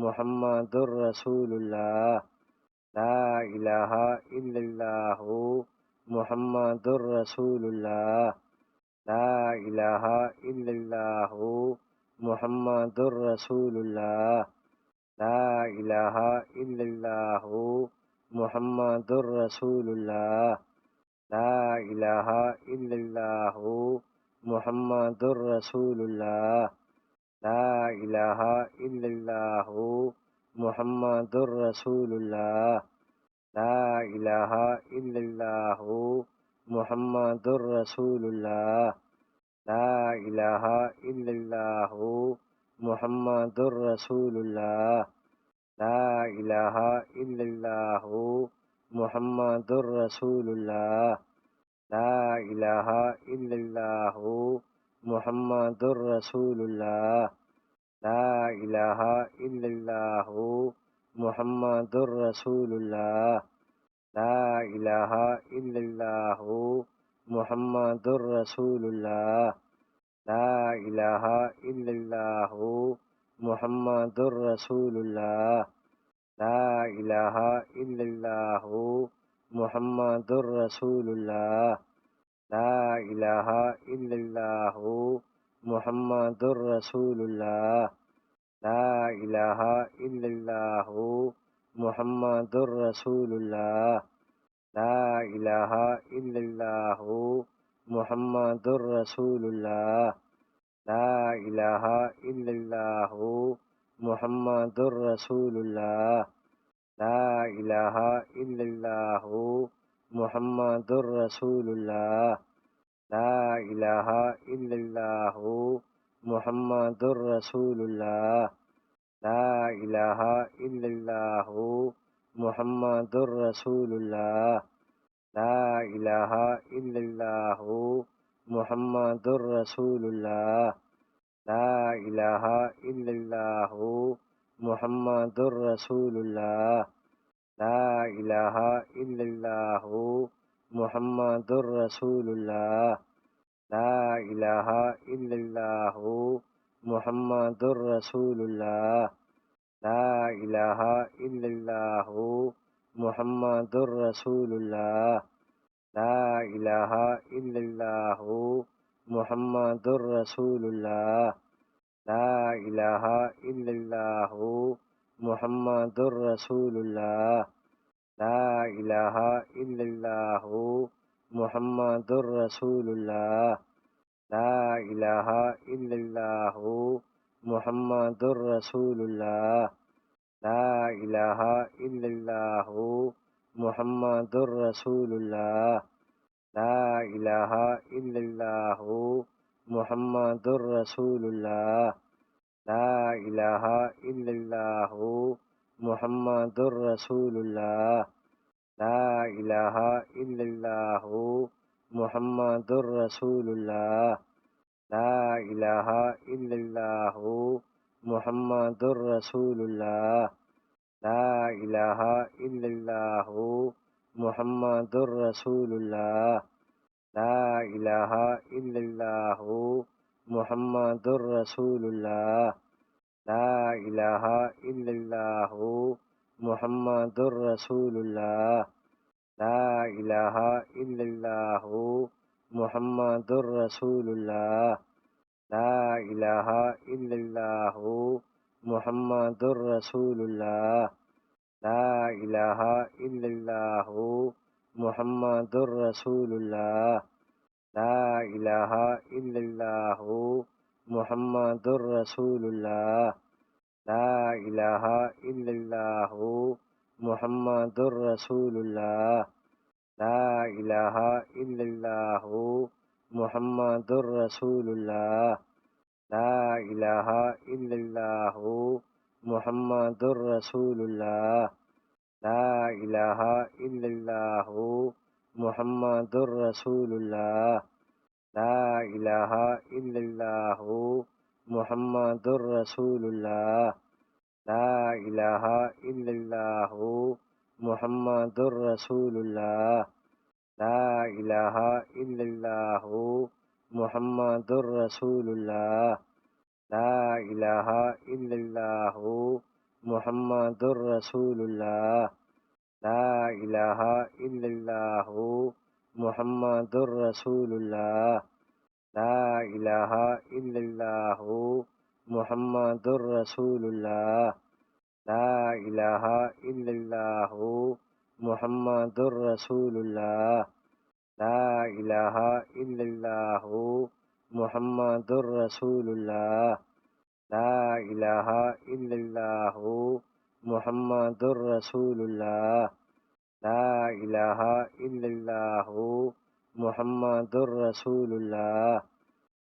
मुहम्मदुर रसूलुल्लाह ला इलाहा इल्लल्लाहु मुहम्मदुर रसूलुल्लाह ला इलाहा इल्लल्लाहु मुहम्मदुर रसूलुल्लाह ला इलाहा इल्लल्लाहु मुहम्मदुर रसूलुल्लाह ला इलाहा इल्लल्लाहु मुहम्मदुर रसूलुल्लाह ला इलाहा इल्लल्लाहु मुहम्मदुर रसूलुल्लाह ला इलाहा इल्लल्लाहु मुहम्मदुर रसूलुल्लाह ला इलाहा इल्लल्लाहु मुहम्मदुर रसूलुल्लाह ला इलाहा इल्लल्लाहु मुहम्मदुर रसूलुल्लाह ला इलाहा इल्लल्लाहु मुहम्मदुर रसूलुल्लाह ला इलाहा इल्लल्लाहु मुहम्मदुर रसूलुल्लाह ला इलाहा इल्लल्लाहु मुहम्मदुर रसूलुल्लाह ला इलाहा इल्लल्लाहु मुहम्मदुर रसूलुल्लाह ला इलाहा इल्लल्लाहु मुहम्मदुर रसूलुल्लाह ला इलाहा इल्लल्लाहु मुहम्मदुर रसूलुल्लाह ला इलाहा इल्लल्लाहु मुहम्मदुर रसूलुल्लाह ला इलाहा इल्लल्लाहु मुहम्मदुर रसूलुल्लाह ला इलाहा इल्लल्लाहु मुहम्मदुर रसूलुल्लाह ला इलाहा इल्लल्लाहु मुहम्मदुर रसूलुल्लाह ला इलाहा इल्लल्लाहु मुहम्मदुर रसूलुल्लाह ला इलाहा इल्लल्लाहु मुहम्मदुर रसूलुल्लाह ला इलाहा इल्लल्लाहु मुहम्मदुर रसूलुल्लाह ला इलाहा इल्लल्लाहु मुहम्मदुर रसूलुल्लाह ला इलाहा इल्लल्लाहु मुहम्मदुर रसूलुल्लाह ला इलाहा इल्लल्लाहु मुहम्मदुर रसूलुल्लाह ला इलाहा इल्लल्लाहु मुहम्मदुर रसूलुल्लाह ला इलाहा इल्लल्लाहु मुहम्मदुर रसूलुल्लाह ला इलाहा इल्लल्लाहु मुहम्मदुर रसूलुल्लाह ला इलाहा इल्लल्लाहु मुहम्मदुर रसूलुल्लाह ला इलाहा इल्लल्लाहु मुहम्मदुर रसूलुल्लाह ला इलाहा इल्लल्लाहु मुहम्मदुर रसूलुल्लाह ला इलाहा इल्लल्लाहु मुहम्मदुर रसूलुल्लाह ला इलाहा इल्लल्लाहु मुहम्मदुर रसूलुल्लाह ला इलाहा इल्लल्लाहु मुहम्मदुर रसूलुल्लाह ला इलाहा इल्लल्लाहु मुहम्मदुर रसूलुल्लाह ला इलाहा इल्लल्लाहु मुहम्मदुर रसूलुल्लाह ला इलाहा इल्लल्लाहु मुहम्मदुर रसूलुल्लाह ला इलाहा इल्लल्लाहु मुहम्मदुर रसूलुल्लाह ला इलाहा इल्लल्लाहु मुहम्मदुर रसूलुल्लाह ला इलाहा इल्लल्लाहु मुहम्मदुर रसूलुल्लाह ला इलाहा इल्लल्लाहु मुहम्मदुर रसूलुल्लाह ला इलाहा इल्लल्लाहु मुहम्मदुर रसूलुल्लाह ला इलाहा इल्लल्लाहु मुहम्मदुर रसूलुल्लाह ला इलाहा इल्लल्लाहु मुहम्मदुर रसूलुल्लाह ला इलाहा इल्लल्लाहु मुहम्मदुर रसूलुल्लाह ला इलाहा इल्लल्लाहु मुहम्मदुर रसूलुल्लाह ला इलाहा इल्लल्लाहु मुहम्मदुर रसूलुल्लाह ला इलाहा इल्लल्लाहु मुहम्मदुर रसूलुल्लाह ला इलाहा इल्लल्लाहु मुहम्मदुर रसूलुल्लाह ला इलाहा इल्लल्लाहु मुहम्मदुर रसूलुल्लाह ला इलाहा इल्लल्लाहु मुहम्मदुर रसूलुल्लाह ला इलाहा इल्लल्लाहु मुहम्मदुर रसूलुल्लाह ला इलाहा इल्लल्लाहु मुहम्मदुर रसूलुल्लाह ला इलाहा इल्लल्लाहु मुहम्मदुर रसूलुल्लाह ला इलाहा इल्लल्लाहु मुहम्मदुर रसूलुल्लाह ला इलाहा इल्लल्लाहु मुहम्मदुर रसूलुल्लाह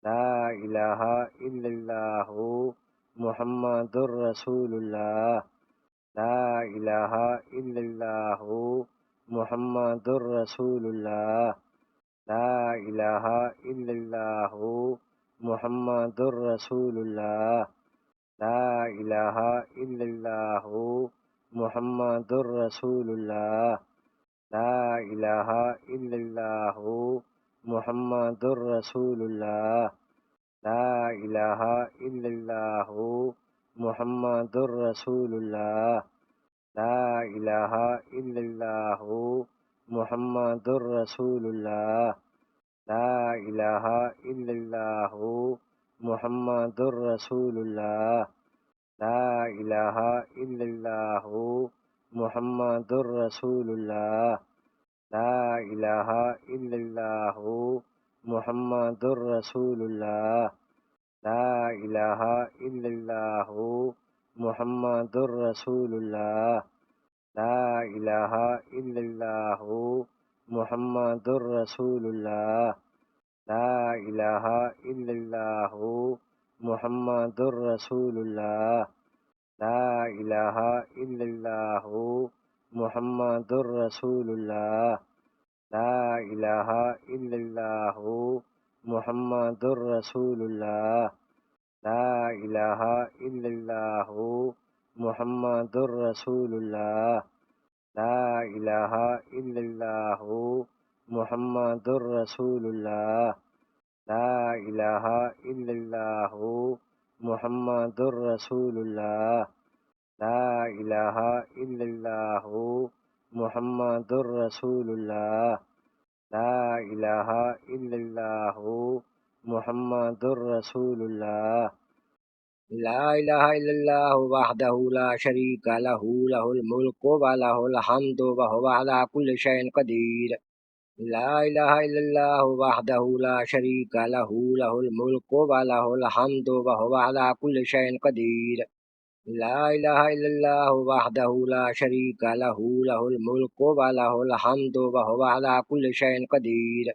ला इलाहा इल्लल्लाहु मुहम्मदुर रसूलुल्लाह ला इलाहा इल्लल्लाहु मुहम्मदुर रसूलुल्लाह ला इलाहा इल्लल्लाहु मुहम्मदुर रसूलुल्लाह ला इलाहा इल्लल्लाहु मुहम्मदुर रसूलुल्लाह ला इलाहा इल्लल्लाहु मुहम्मदुर रसूलुल्लाह ला इलाहा इल्लल्लाहु मुहम्मदुर रसूलुल्लाह ला इलाहा इल्लल्लाहु मुहम्मदुर रसूलुल्लाह ला इलाहा इल्लल्लाहु मुहम्मदुर रसूलुल्लाह ला इलाहा इल्लल्लाहु मुहम्मदुर रसूलुल्लाह ला इलाहा इल्लल्लाहु मुहम्मदुर रसूलुल्लाह ला इलाहा इल्लल्लाहु मुहम्मदुर रसूलुल्लाह ला इलाहा इल्लल्लाहु मुहम्मदुर रसूलुल्लाह ला इलाहा इल्लल्लाहु मुहम्मदुर रसूलुल्लाह ला इलाहा इल्लल्लाहु मुहम्मदुर रसूलुल्लाह ला इलाहा इल्लल्लाहु मुहम्मदुर रसूलुल्लाह ला इलाहा इल्लल्लाहु मुहम्मदुर रसूलुल्लाह ला इलाहा इल्लल्लाहु मुहम्मदुर रसूलुल्लाह ला इलाहा इल्लल्लाहु मुहम्मदुर रसूलुल्लाह ला इलाहा इल्लल्लाहु मुहम्मदुर रसूलुल्लाह ला इलाहा इल्लल्लाहु मुहम्मदुर रसूलुल्लाह ला इलाहा इल्लल्लाहु वहदहु ला शरीका लहु लहुल मुल्कु व लहुल हम्दु व हुवा अला कुल्लि शैइन क़दीर ला इलाहा इल्लल्लाहु वहदहु ला शरीका लहु लहुल मुल्कु व लहुल हम्दु व हुवा अला कुल्लि शैइन क़दीर ला इलाहा इल्लल्लाहु वहदहु ला शरीका लहु लहुल मुल्कु व लहुल हम्दु व हुवा अला कुल्लि शैइन क़दीर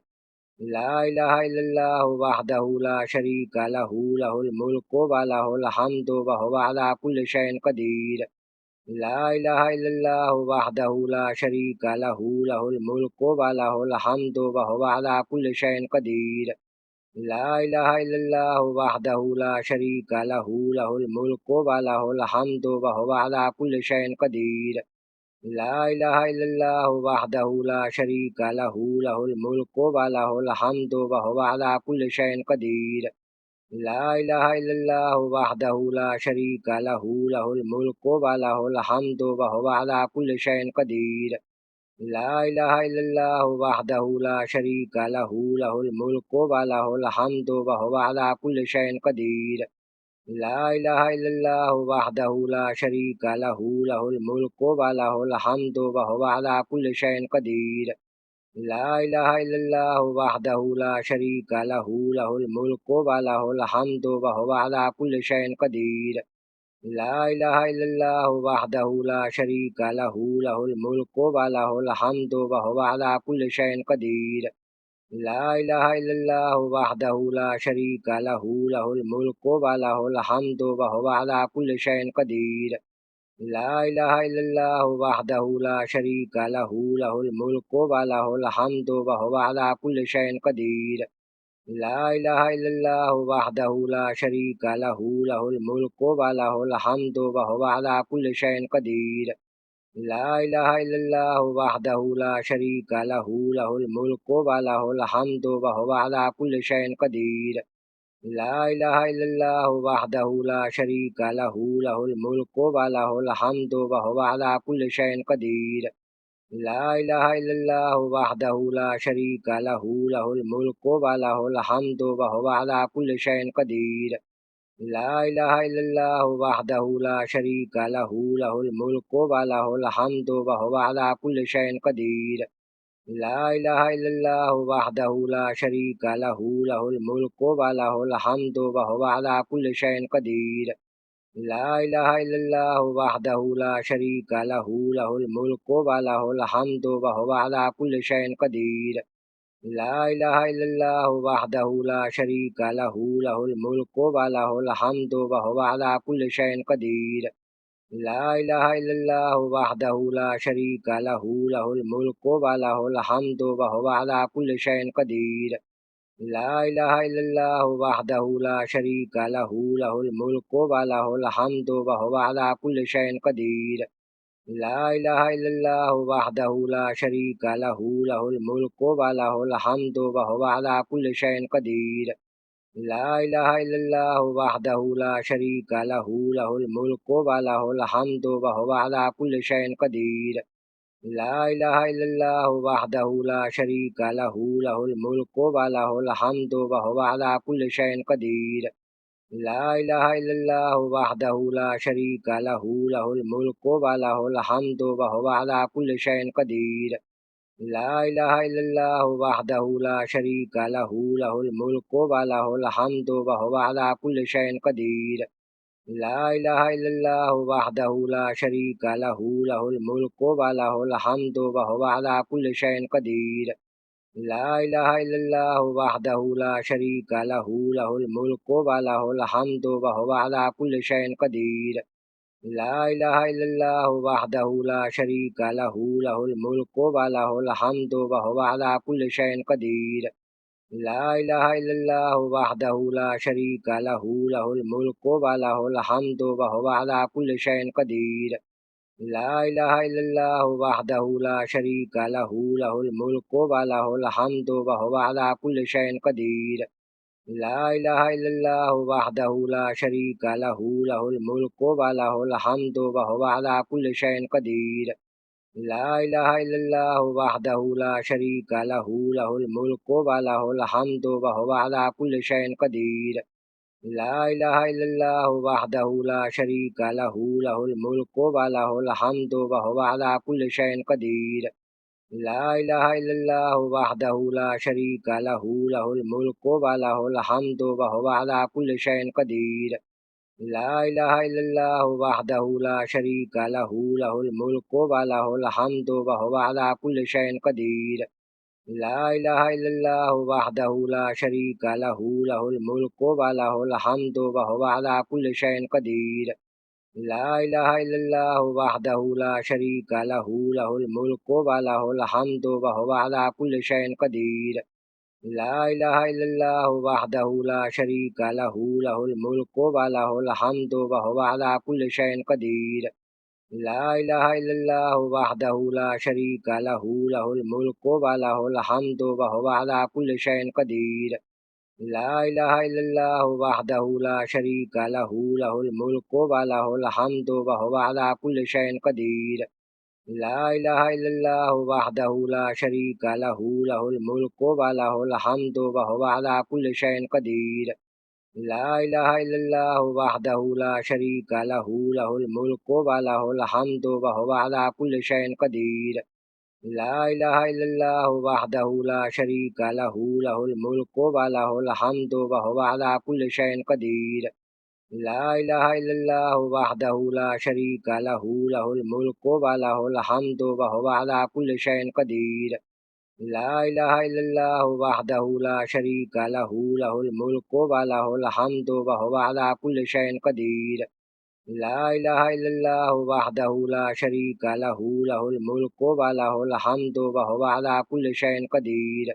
ला इलाहा इल्लल्लाहु वहदहु ला शरीका लहु लहुल मुल्कु व लहुल हम्दु व हुवा अला कुल्लि शैइन क़दीर ला इलाहा इल्लल्लाहु वहदहु ला शरीका लहु लहुल मुल्कु व लहुल हम्दु व हुवा अला कुल्लि शैइन क़दीर ला इलाहा इल्लल्लाहु वहदहु ला शरीका लहु लहुल मुल्कु व लहुल हम्दु व हुवा अला कुल्लि शैइन क़दीर ला इलाहा इल्लल्लाहु वहदहु ला शरीका लहु लहुल मुल्कु व लहुल हम्दु व हुवा अला कुल्लि शैइन क़दीर ला इलाहा इल्लल्लाहु वहदहु ला शरीका लहु लहुल मुल्कु व लहुल हम्दु व हुवा अला कुल्लि शैइन क़दीर ला इलाहा इल्लल्लाहु वहदहु ला शरीका लहु लहुल मुल्कु व लहुल हम्दु व हुवा अला कुल्लि शैइन क़दीर ला इलाहा इल्लल्लाहु वहदहु ला शरीका लहु लहुल मुल्कु व लहुल हम्दु व हुवा अला कुल्लि शैइन क़दीर ला इलाहा इल्लल्लाहु वहदहु ला शरीका लहु लहुल मुल्कु व लहुल हम्दु व हुवा अला कुल्लि शैइन क़दीर ला इलाहा इल्लल्लाहु वहदहु ला शरीका लहु लहुल मुल्कु व लहुल हम्दु व हुवा अला कुल्लि शैइन क़दीर ला इलाहा इल्लल्लाहु वहदहु ला शरीका लहु लहुल मुल्कु व लहुल हम्दु व हुवा अला कुल्लि शैइन क़दीर ला इलाहा इल्लल्लाहु वहदहु ला शरीका लहु लहुल मुल्कु व लहुल हम्दु व हुवा अला कुल्लि शैइन क़दीर ला इलाहा इल्लल्लाहु वहदहु ला शरीका लहु लहुल मुल्कु व लहुल हम्दु व हुवा अला कुल्लि शैइन क़दीर ला इलाहा इल्लल्लाहु वहदहु ला शरीका लहु लहुल मुल्कु व लहुल हम्दु व हुवा अला कुल्लि शैइन क़दीर لا إله إلا الله وحده لا شريك له له الملك وله الحمد وهو على كل شيء قدير لا إله إلا الله وحده لا شريك له له الملك وله الحمد وهو على كل شيء قدير لا إله إلا الله وحده لا شريك له له الملك وله الحمد وهو على كل شيء قدير لا إله إلا الله وحده لا شريك له له الملك وله الحمد وهو على كل شيء قدير لا إله إلا الله وحده لا شريك له له الملك وله الحمد وهو على كل شيء قدير لا إله إلا الله وحده لا شريك له له الملك وله الحمد وهو على كل شيء قدير لا إله إلا الله وحده لا شريك له له الملك وله الحمد وهو على كل شيء قدير لا إله إلا الله وحده لا شريك له له الملك وله الحمد وهو على كل شيء قدير لا إله إلا الله وحده لا شريك له له الملك وله الحمد وهو على كل شيء قدير لا إله إلا الله وحده لا شريك له له الملك وله الحمد وهو على كل شيء قدير لا إله إلا الله وحده لا شريك له له الملك وله الحمد وهو على كل شيء قدير لا إله إلا الله وحده لا شريك له له الملك وله الحمد وهو على كل شيء قدير لا إله إلا الله وحده لا شريك له له الملك وله الحمد وهو على كل شيء قدير لا إله إلا الله وحده لا شريك له له الملك وله الحمد وهو على كل شيء قدير لا إله إلا الله وحده لا شريك له له الملك وله الحمد وهو على كل شيء قدير لا إله إلا الله وحده لا شريك له له الملك وله الحمد وهو على كل شيء قدير لا إله إلا الله وحده لا شريك له له الملك وله الحمد وهو على كل شيء قدير لا إله إلا الله وحده لا شريك له له الملك وله الحمد وهو على كل شيء قدير لا إله إلا الله وحده لا شريك له له الملك وله الحمد وهو على كل شيء قدير لا إله إلا الله وحده لا شريك له له الملك وله الحمد وهو على كل شيء قدير لا إله إلا الله وحده لا شريك له له الملك وله الحمد وهو على كل شيء قدير لا إله إلا الله وحده لا شريك له له الملك وله الحمد وهو على كل شيء قدير لا إله إلا الله وحده لا شريك له له الملك وله الحمد وهو على كل شيء قدير لا إله إلا الله وحده لا شريك له له الملك وله الحمد وهو على كل شيء قدير لا إله إلا الله وحده لا شريك له له الملك وله الحمد وهو على كل شيء قدير لا إله إلا الله وحده لا شريك له له الملك وله الحمد وهو على كل شيء قدير لا إله إلا الله وحده لا شريك له له الملك وله الحمد وهو على كل شيء قدير لا إله إلا الله وحده لا شريك له له الملك وله الحمد وهو على كل شيء قدير لا إله إلا الله وحده لا شريك له له الملك وله الحمد وهو على كل شيء قدير لا إله إلا الله وحده لا شريك له له الملك وله الحمد وهو على كل شيء قدير لا إله إلا الله وحده لا شريك له له الملك وله الحمد وهو على كل شيء قدير لا إله إلا الله وحده لا شريك له له الملك وله الحمد وهو على كل شيء قدير لا إله إلا الله وحده لا شريك له له الملك وله الحمد وهو على كل شيء قدير لا إله إلا الله وحده لا شريك له له الملك وله الحمد وهو على كل شيء قدير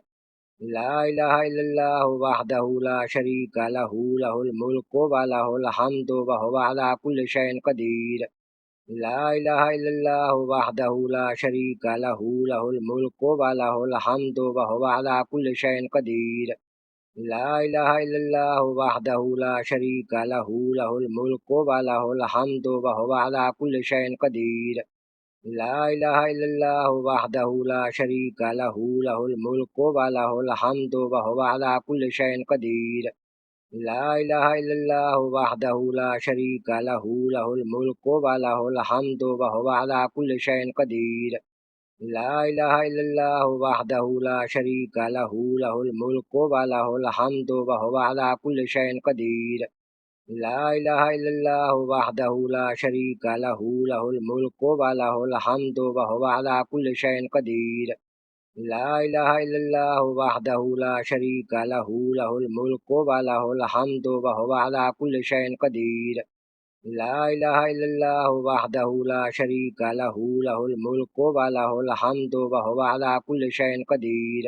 لا إله إلا الله وحده لا شريك له له الملك وله الحمد وهو على كل شيء قدير لا إله إلا الله وحده لا شريك له له الملك وله الحمد وهو على كل شيء قدير لا إله إلا الله وحده لا شريك له له الملك وله الحمد وهو على كل شيء قدير لا إله إلا الله وحده لا شريك له له الملك وله الحمد وهو على كل شيء قدير لا إله إلا الله وحده لا شريك له له الملك وله الحمد وهو على كل شيء قدير لا إله إلا الله وحده لا شريك له له الملك وله الحمد وهو على كل شيء قدير لا إله إلا الله وحده لا شريك له له الملك وله الحمد وهو على كل شيء قدير لا إله إلا الله وحده لا شريك له له الملك وله الحمد وهو على كل شيء قدير لا إله إلا الله وحده لا شريك له له الملك وله الحمد وهو على كل شيء قدير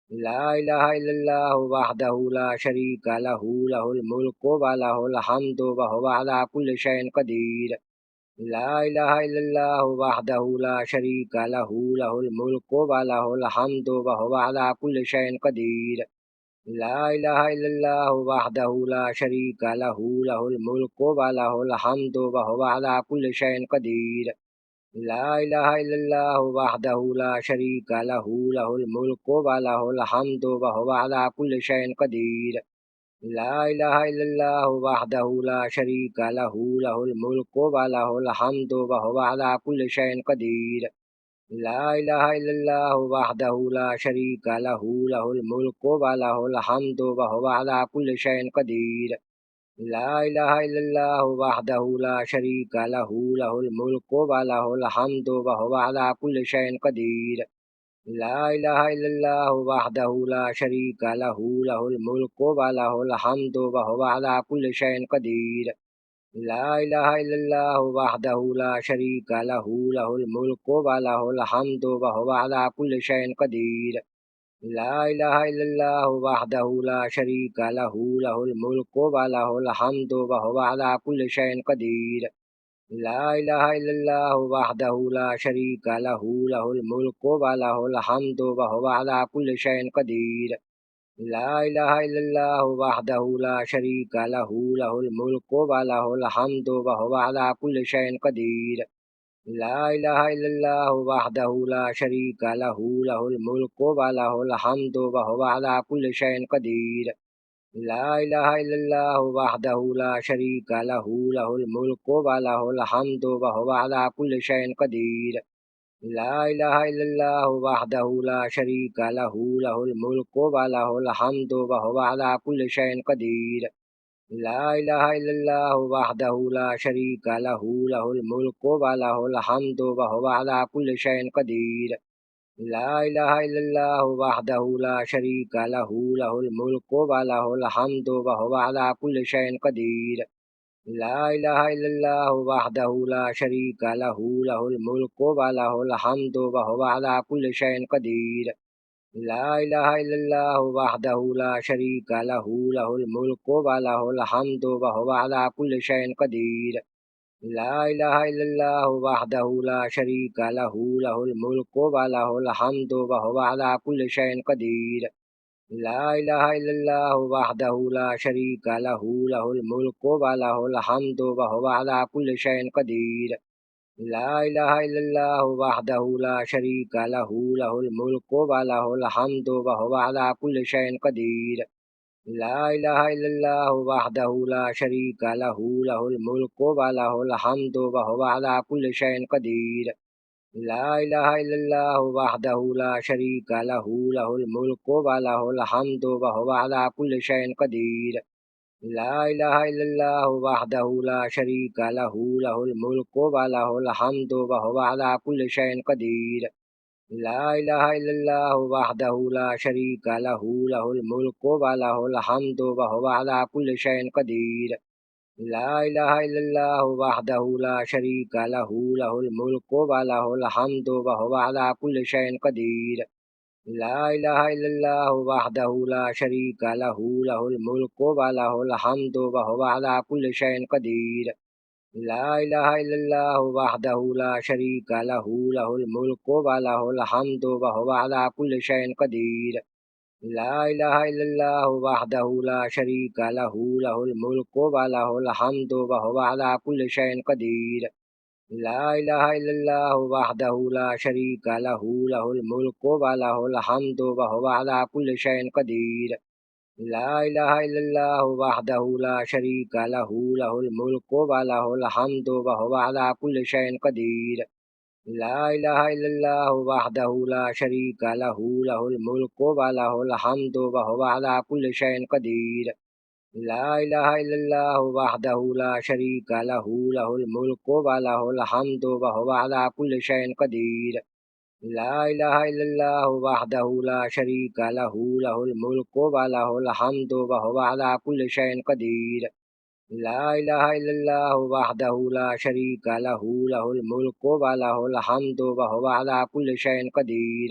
لا إله إلا الله وحده لا شريك له له الملك وله الحمد وهو على كل شيء قدير لا إله إلا الله وحده لا شريك له له الملك وله الحمد وهو على كل شيء قدير لا إله إلا الله وحده لا شريك له له الملك وله الحمد وهو على كل شيء قدير لا إله إلا الله وحده لا شريك له له الملك وله الحمد وهو على كل شيء قدير لا إله إلا الله وحده لا شريك له له الملك وله الحمد وهو على كل شيء قدير لا إله إلا الله وحده لا شريك له له الملك وله الحمد وهو على كل شيء قدير لا إله إلا الله وحده لا شريك له له الملك وله الحمد وهو على كل شيء قدير لا إله إلا الله وحده لا شريك له له الملك وله الحمد وهو على كل شيء قدير لا إله إلا الله وحده لا شريك له له الملك وله الحمد وهو على كل شيء قدير لا إله إلا الله وحده لا شريك له له الملك وله الحمد وهو على كل شيء قدير لا إله إلا الله وحده لا شريك له له الملك وله الحمد وهو على كل شيء قدير لا إله إلا الله وحده لا شريك له له الملك وله الحمد وهو على كل شيء قدير لا إله إلا الله وحده لا شريك له له الملك وله الحمد وهو على كل شيء قدير لا إله إلا الله وحده لا شريك له له الملك وله الحمد وهو على كل شيء قدير لا إله إلا الله وحده لا شريك له له الملك وله الحمد وهو على كل شيء قدير لا إله إلا الله وحده لا شريك له له الملك وله الحمد وهو على كل شيء قدير لا إله إلا الله وحده لا شريك له له الملك وله الحمد وهو على كل شيء قدير لا إله إلا الله وحده لا شريك له له الملك وله الحمد وهو على كل شيء قدير لا إله إلا الله وحده لا شريك له له الملك وله الحمد وهو على كل شيء قدير لا إله إلا الله وحده لا شريك له له الملك وله الحمد وهو على كل شيء قدير لا إله إلا الله وحده لا شريك له له الملك وله الحمد وهو على كل شيء قدير لا إله إلا الله وحده لا شريك له له الملك وله الحمد وهو على كل شيء قدير لا إله إلا الله وحده لا شريك له له الملك وله الحمد وهو على كل شيء قدير لا إله إلا الله وحده لا شريك له له الملك وله الحمد وهو على كل شيء قدير لا إله إلا الله وحده لا شريك له له الملك وله الحمد وهو على كل شيء قدير لا إله إلا الله وحده لا شريك له له الملك وله الحمد وهو على كل شيء قدير لا إله إلا الله وحده لا شريك له له الملك وله الحمد وهو على كل شيء قدير لا إله إلا الله وحده لا شريك له له الملك وله الحمد وهو على كل شيء قدير لا إله إلا الله وحده لا شريك له له الملك وله الحمد وهو على كل شيء قدير لا إله إلا الله وحده لا شريك له له الملك وله الحمد وهو على كل شيء قدير لا إله إلا الله وحده لا شريك له له الملك وله الحمد وهو على كل شيء قدير لا إله إلا الله وحده لا شريك له له الملك وله الحمد وهو على كل شيء قدير لا إله إلا الله وحده لا شريك له له الملك وله الحمد وهو على كل شيء قدير لا إله إلا الله وحده لا شريك له له الملك وله الحمد وهو على كل شيء قدير لا إله إلا الله وحده لا شريك له له الملك وله الحمد وهو على كل شيء قدير لا إله إلا الله وحده لا شريك له له الملك وله الحمد وهو على كل شيء قدير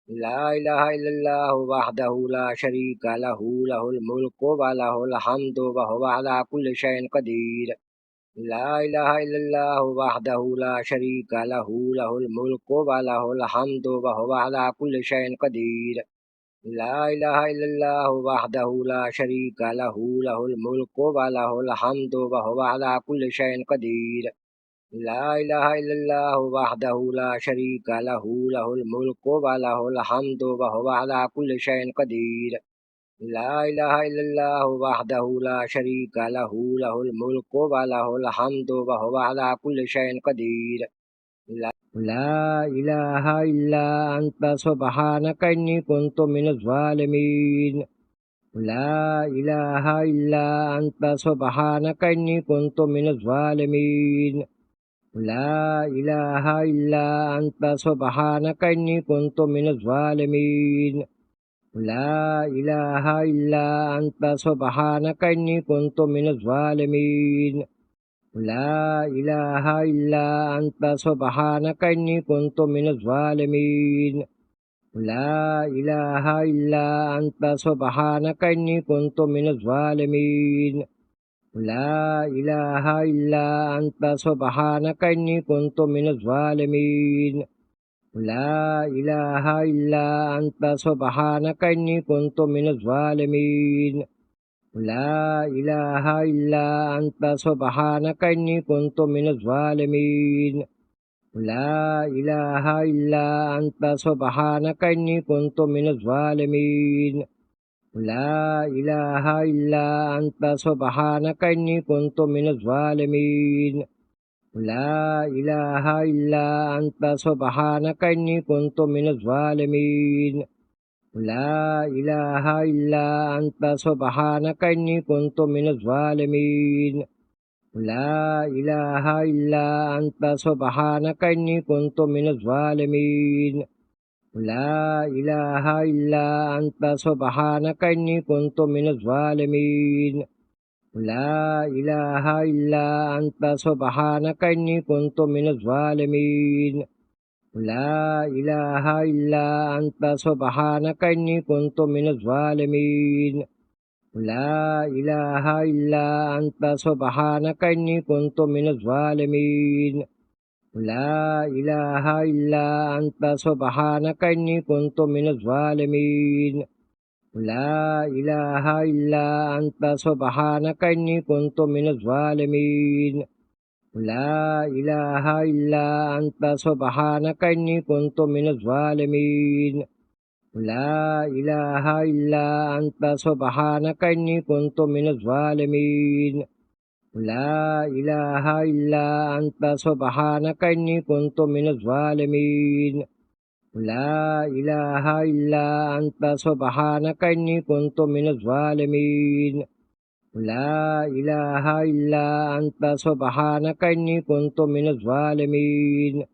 لا إله إلا الله وحده لا شريك له له الملك وله الحمد وهو على كل شيء قدير لا إله إلا الله وحده لا شريك له له الملك وله الحمد وهو على كل شيء قدير لا إله إلا الله وحده لا شريك له له الملك وله الحمد وهو على كل شيء قدير لا إله إلا الله وحده لا شريك له له الملك وله الحمد وهو على كل شيء قدير لا إله إلا الله وحده لا شريك له له الملك وله الحمد وهو على كل شيء قدير لا إله إلا أنت سبحانك إني كنت من الظالمين لا إله إلا أنت سبحانك إني كنت من الظالمين لا إله إلا أنت سبحانك إني كنت من الظالمين لا إله إلا أنت سبحانك إني كنت من الظالمين لا إله إلا أنت سبحانك إني كنت من الظالمين لا إله إلا أنت سبحانك إني كنت من الظالمين لا إله إلا أنت سبحانك إني كنت من الظالمين لا إله إلا أنت سبحانك إني كنت من الظالمين لا إله إلا أنت سبحانك إني كنت من الظالمين لا إله إلا أنت سبحانك إني كنت من الظالمين لا إله إلا أنت سبحانك إني كنت من الظالمين لا إله إلا أنت سبحانك إني كنت من الظالمين لا إله إلا أنت سبحانك إني كنت من الظالمين لا إله إلا أنت سبحانك إني كنت من الظالمين لا إله إلا أنت سبحانك إني كنت من الظالمين لا إله إلا أنت سبحانك إني كنت من الظالمين لا إله إلا أنت سبحانك إني كنت من الظالمين لا إله إلا أنت سبحانك إني كنت من الظالمين لا إله إلا أنت سبحانك إني كنت من الظالمين لا إله إلا أنت سبحانك إني كنت من الظالمين لا إله إلا أنت سبحانك إني كنت من الظالمين لا إله إلا أنت سبحانك إني كنت من الظالمين لا إله إلا أنت سبحانك إني كنت من الظالمين لا إله إلا أنت سبحانك إني كنت من الظالمين لا إله إلا أنت سبحانك إني كنت من الظالمين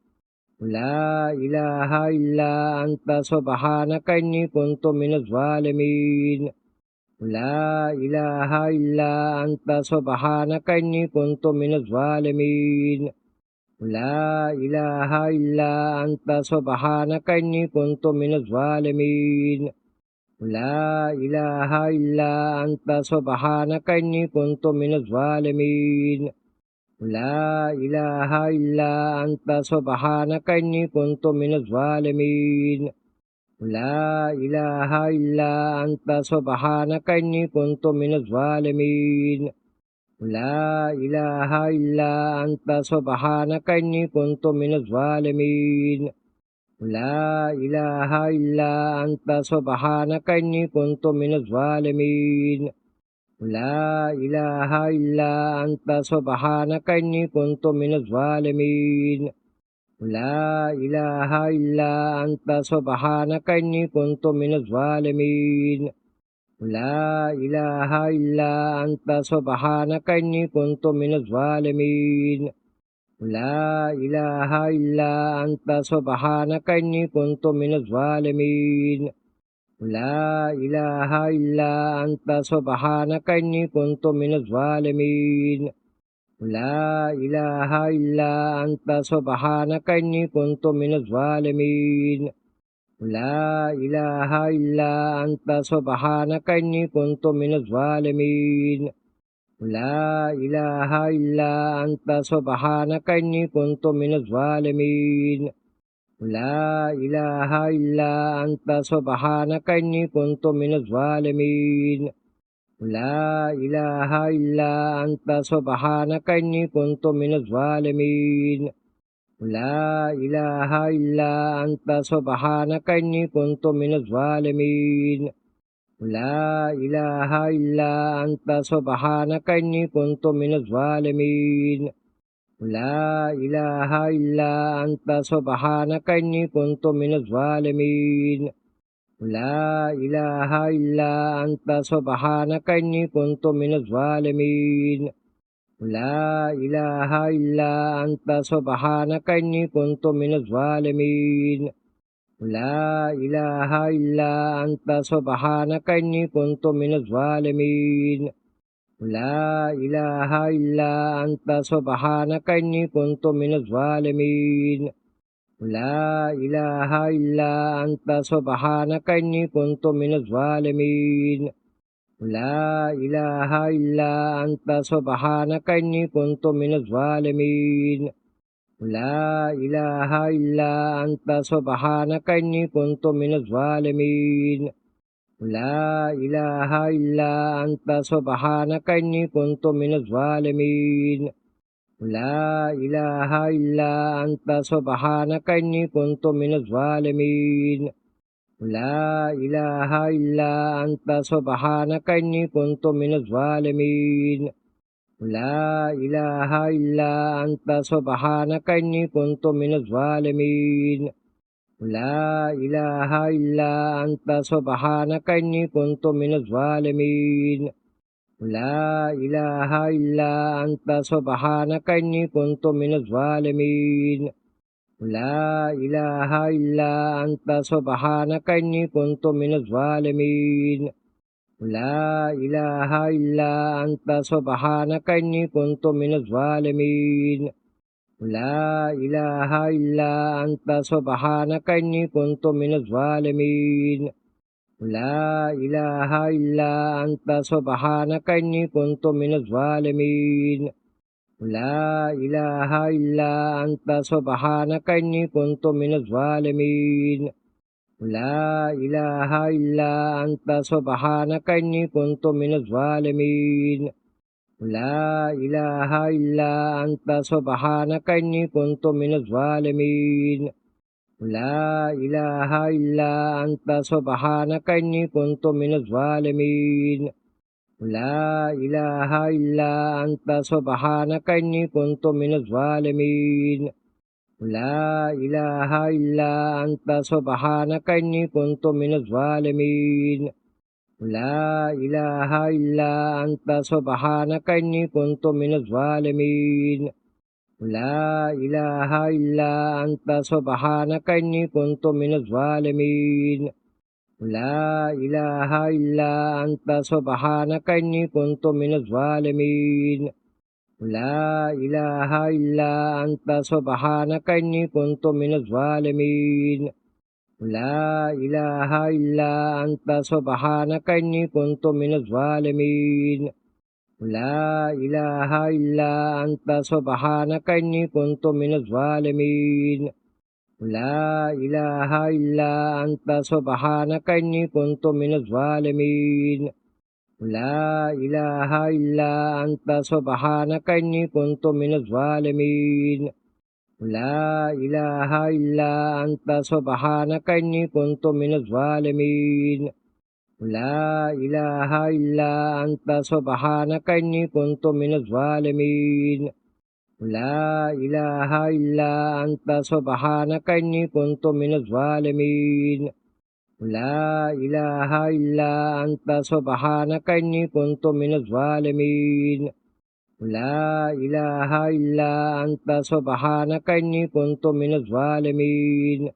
لا إله إلا أنت سبحانك إني كنت من الظالمين لا إله إلا أنت سبحانك إني كنت من الظالمين لا إله إلا أنت سبحانك إني كنت من الظالمين لا إله إلا أنت سبحانك إني كنت من الظالمين لا إله إلا أنت سبحانك إني كنت من الظالمين لا إله إلا أنت سبحانك إني كنت من الظالمين لا إله إلا أنت سبحانك إني كنت من الظالمين لا إله إلا أنت سبحانك إني كنت من الظالمين لا إله إلا أنت سبحانك إني كنت من الظالمين لا إله إلا أنت سبحانك إني كنت من الظالمين لا إله إلا أنت سبحانك إني كنت من الظالمين لا إله إلا أنت سبحانك إني كنت من الظالمين لا إله إلا أنت سبحانك إني كنت من الظالمين لا إله إلا أنت سبحانك إني كنت من الظالمين لا إله إلا أنت سبحانك إني كنت من الظالمين لا إله إلا أنت سبحانك إني كنت من الظالمين لا إله إلا أنت سبحانك إني كنت من الظالمين لا إله إلا أنت سبحانك إني كنت من الظالمين لا إله إلا أنت سبحانك إني كنت من الظالمين لا إله إلا أنت سبحانك إني كنت من الظالمين لا إله إلا أنت سبحانك إني كنت من الظالمين لا إله إلا أنت سبحانك إني كنت من الظالمين لا إله إلا أنت سبحانك إني كنت من الظالمين لا إله إلا أنت سبحانك إني كنت من الظالمين لا إله إلا أنت سبحانك إني كنت من الظالمين لا إله إلا أنت سبحانك إني كنت من الظالمين لا إله إلا أنت سبحانك إني كنت من الظالمين لا إله إلا أنت سبحانك إني كنت من الظالمين لا إله إلا أنت سبحانك إني كنت من الظالمين لا إله إلا أنت سبحانك إني كنت من الظالمين لا إله إلا أنت سبحانك إني كنت من الظالمين لا إله إلا أنت سبحانك إني كنت من الظالمين لا إله إلا أنت سبحانك إني كنت من الظالمين لا إله إلا أنت سبحانك إني كنت من الظالمين لا إله إلا أنت سبحانك إني كنت من الظالمين لا إله إلا أنت سبحانك إني كنت من الظالمين لا إله إلا أنت سبحانك إني كنت من الظالمين لا إله إلا أنت سبحانك إني كنت من الظالمين لا إله إلا أنت سبحانك إني كنت من الظالمين لا إله إلا أنت سبحانك إني كنت من الظالمين لا إله إلا أنت سبحانك إني كنت من الظالمين لا إله إلا أنت سبحانك إني كنت من الظالمين لا إله إلا أنت سبحانك إني كنت من الظالمين لا إله إلا أنت سبحانك إني كنت من الظالمين لا إله إلا أنت سبحانك إني كنت من الظالمين لا إله إلا أنت سبحانك إني كنت من الظالمين لا إله إلا أنت سبحانك إني كنت من الظالمين لا إله إلا أنت سبحانك إني كنت من الظالمين لا إله إلا أنت سبحانك إني كنت من الظالمين لا إله إلا أنت سبحانك إني كنت من الظالمين لا إله إلا أنت سبحانك إني كنت من الظالمين لا إله إلا أنت سبحانك إني كنت من الظالمين لا إله إلا أنت سبحانك إني كنت من الظالمين لا إله إلا أنت سبحانك إني كنت من الظالمين لا إله إلا أنت سبحانك إني كنت من الظالمين لا إله إلا أنت سبحانك إني كنت من الظالمين لا إله إلا أنت سبحانك إني كنت من الظالمين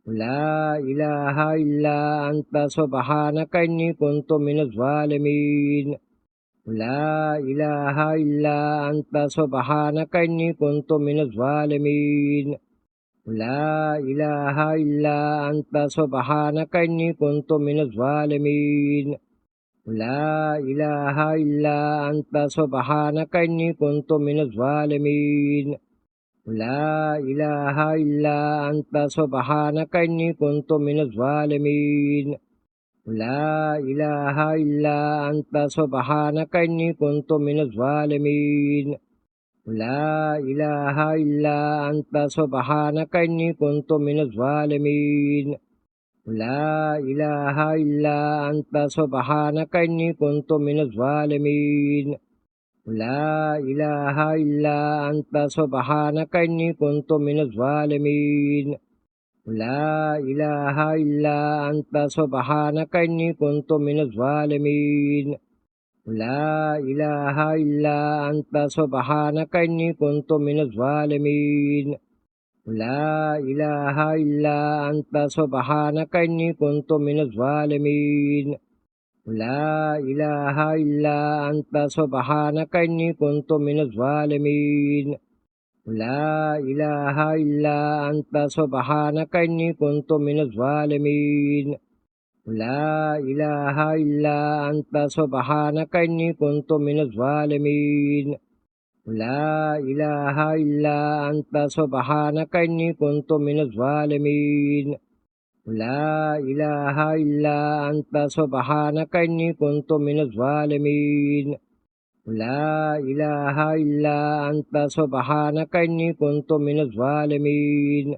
لا إله إلا أنت سبحانك إني كنت من الظالمين لا إله إلا أنت سبحانك إني كنت من الظالمين لا إله إلا أنت سبحانك إني كنت من الظالمين لا إله إلا أنت سبحانك إني كنت من الظالمين لا إله إلا أنت سبحانك إني كنت من الظالمين لا إله إلا أنت سبحانك إني كنت من الظالمين لا إله إلا أنت سبحانك إني كنت من الظالمين لا إله إلا أنت سبحانك إني كنت من الظالمين لا إله إلا أنت سبحانك إني كنت من الظالمين لا إله إلا أنت سبحانك إني كنت من الظالمين لا إله إلا أنت سبحانك إني كنت من الظالمين لا إله إلا أنت سبحانك إني كنت من الظالمين لا إله إلا أنت سبحانك إني كنت من الظالمين لا إله إلا أنت سبحانك إني كنت من الظالمين لا إله إلا أنت سبحانك إني كنت من الظالمين لا إله إلا أنت سبحانك إني كنت من الظالمين لا إله إلا أنت سبحانك إني كنت من الظالمين لا إله إلا أنت سبحانك إني كنت من الظالمين